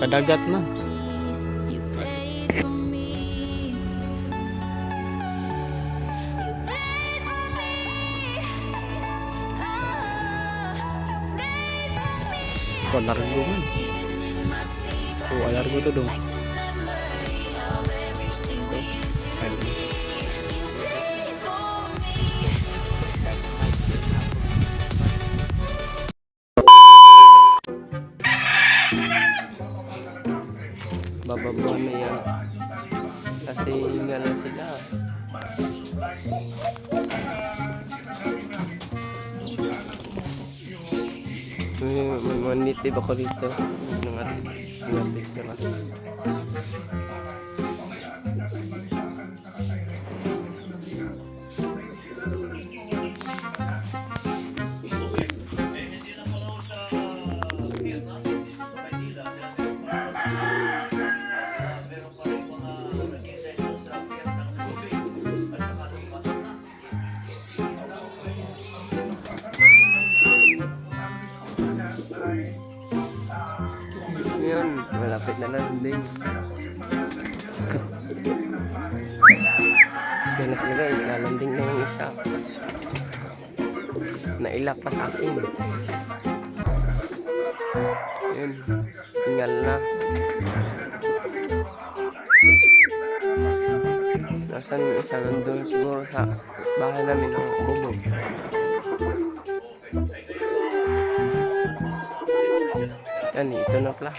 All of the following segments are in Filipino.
Kadagat man. Largo man. Largo to dong. Bababa na yan. Kasi nga na sila. May manitib ako dito. Nangatis na lang. Ngayon, malapit na landing. Ganap nyo guys, lalanding na yung isa. Nailak pa sa akin. Yun, tinggal na. Nasaan yung isa? Nandun siguro sa bahay namin ng bubog. Yan, ito na pala.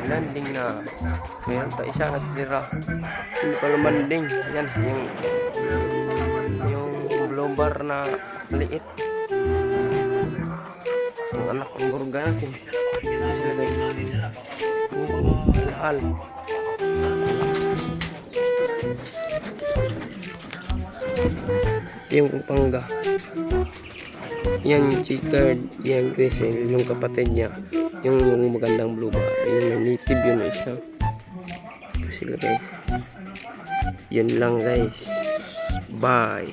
Landing na. Mayroon pa isa natira. Hindi pa lumanding. Yan, yung blowbar na liit. Yung anak ng burga natin. Lahal. Yung pangga. Yan yung chicard, yan Grisel, yung kapatid niya, yung magandang blue bar, yung may native yun isa. Kasi guys, yun lang guys, bye.